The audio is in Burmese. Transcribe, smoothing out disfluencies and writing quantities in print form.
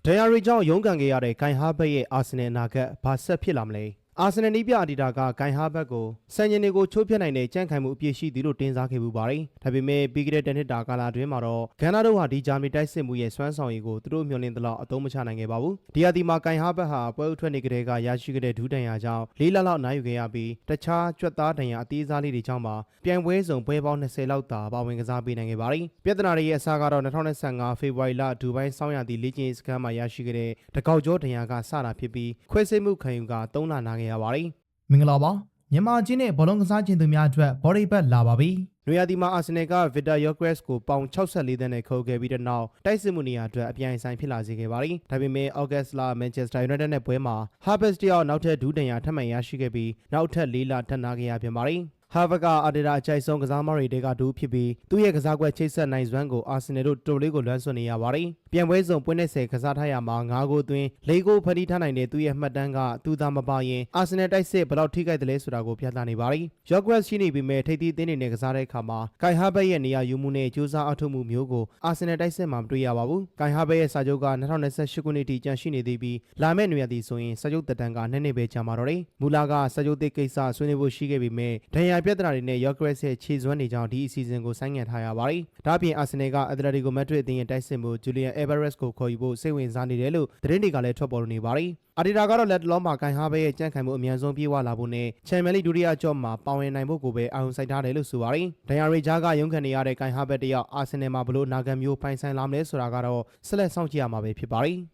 ဒဏ်ရာတွေကြောင့်ရုန်းကန်ခဲ့ရတဲ့ဂိုင်ဟာဘတ်ရဲ့အာဆင်နယ်အနာဂတ်ဘာဆက်ဖြစ်လာမလဲအာဆင်နယ်နီးပြအဒီတာကဂိုင်ဟာဘတ်ကိုစံချိန်တွေကိုချိုးဖျက်နိုင်တဲ့ကြံ့ခိုင်မှုအပြည့်ရှိသည်လို့တင်စားခဲ့ပူပါတယ်။ဒါပေမဲ့ပြီးခဲ့တဲ့တစ်နှစ်တာကာလအတွင်းမှာတော့ဂန်နာတို့ဟာဒီဂျာမနီတိုက်စစ်မှုရဲ့စွမ်းဆောင်ရည်ကိုသူတို့မျှော်လင့်သလောက်အသုံးမချနိုင်ခဲ့ပါဘူး။ဒီအဒီမှာဂိုင်ဟာဘတ်ဟာပွဲဥထွက်နေကြတဲ့ကရရှိခဲ့တဲ့ဒူးဒဏ်ရာကြောင့်၄လလောက်နိုင်ယူခဲ့ရပြီးတခြားကြွက်သားဒဏ်ရာအသေးစားလေးတွေကြောင့်ပါပြိုင်ပွဲစုံပွဲပေါင်း20လောက်သာပါဝင်ကစားပေးနိုင်ခဲ့ပါတယ်။ပြဿနာတွေရဲ့အစကတော့2025ဖေဖော်ဝါရီလဒူဘိုင်းစောင်းရသည့်လေ့ကျင့်ရေးစခန်းမှာရရှိခဲ့တဲ့တကောက်ကျောဒဏ်ရာကစတာဖြစ်ပြီးခွဲစိတ်မှုခံယူက3လနာခဲ့ရပါတယ်။ မင်္ဂလာပါမြန်မာချင်းနဲ့ဘောလုံးကစားခြင်းသူများအတွက်ဘော်ဒီဘတ်လာပါပြီနွေရာသီမှာအာဆင်နယ်ကဗစ်တာယော့ဂရက်စ်ကိုပေါင်64သန်းနဲ့ခေါ်ခဲ့ပြီးတဲ့နောက်တိုက်စစ်မှုနေရာအတွက်အပြိုင်ဆိုင်ဖြစ်လာစေခဲ့ပါတယ်။ဒါပေမဲ့ဩဂတ်စ်လမန်ချက်စတာယူနိုက်တက်နဲ့ပွဲမှာဟာဘတ်စ်တယောက်နောက်ထပ်ဒူးဒဏ်ရာထပ်မံရရှိခဲ့ပြီးနောက်ထပ်4လထပ်နာခဲ့ရပြန်ပါတယ်။ဟာဗတ်ကအာဒီတာအကြိုက်ဆုံးကစားမတွေတဲကဒူးဖြစ်ပြီးသူ့ရဲ့ကစားကွက်ချိတ်ဆက်နိုင်စွမ်းကိုအာဆင်နယ်တို့တော်လေးကိုလွှမ်းဆွနေရပါတယ်။ပြန်ပွဲစုံပွဲနဲ့10ကစားထားရမှာ9ဂိုးသွင်း4ဂိုးဖန်တီးထားနိုင်တဲ့သူ့ရဲ့မှတ်တမ်းကသူသာမပါရင်အာဆင်နယ်တိုက်စစ်ဘယ်လောက်ထိခိုက်တယ်လဲဆိုတာကိုပြသနေပါတယ်။ယော့ဂရက်ရှိနေပြီမဲ့ထိပ်သီးအသင်းတွေနဲ့ကစားတဲ့အခါမှာဂိုင်ဟာဘတ်ရဲ့နေရာယူမှုနဲ့ကြိုးစားအထောက်မှုမျိုးကိုအာဆင်နယ်တိုက်စစ်မှာမတွေ့ရပါဘူး။ဂိုင်ဟာဘတ်ရဲ့စာချုပ်က2028ခုနှစ်ထိကျန်ရှိနေသေးပြီးလာမယ့်နွေရာသီဆိုရင်စာချုပ်သက်တမ်းက2နှစ်ပဲကြာမှာတော့တယ်။မူလာကစာချုပ်သစ်ကိစ္စဆွေးနွေးဖို့ရှိခဲ့ပေမဲ့ဒဏ်ရာပြဿနာတွေနဲ့ယော့ဂရက်ရဲ့ခြေစွမ်းတွေကြောင့်ဒီအစီအစဉ်ကိုဆိုင်းငံ့ထားရပါတယ်။ဒါ့အပြင်အာဆင်နယ်ကအက်တလက်တီကိုမက်ဒရစ်အသင်းရဲ့တိုက်စစ်မှုဂျူလီယန်အဲဗာရက်စ်ကိုခေါ်ယူဖို့စိတ်ဝင်စားနေတယ်လို့သတင်းတွေကလည်းထွက်ပေါ်နေပါတယ်။အာဒီတာကတော့လက်တလုံးမှာဂိုင်ဟာဘတ်ရဲ့ကြံ့ခိုင်မှုအမြန်ဆုံးပြေးဝလာဖို့နဲ့ချန်ပီယံလိဒုတိယကြော့မှာပါဝင်နိုင်ဖို့ကိုပဲအာရုံစိုက်ထားတယ်လို့ဆိုပါတယ်။ဒဏ်ရာရီဂျာကရုန်းကန်နေရတဲ့ဂိုင်ဟာဘတ်တယောက်အာဆင်နယ်မှာဘလို့နာဂန်မျိုးပိုင်ဆိုင်လာမလဲဆိုတာကတော့ဆက်လက်စောင့်ကြည့်ရမှာပဲဖြစ်ပါတယ်။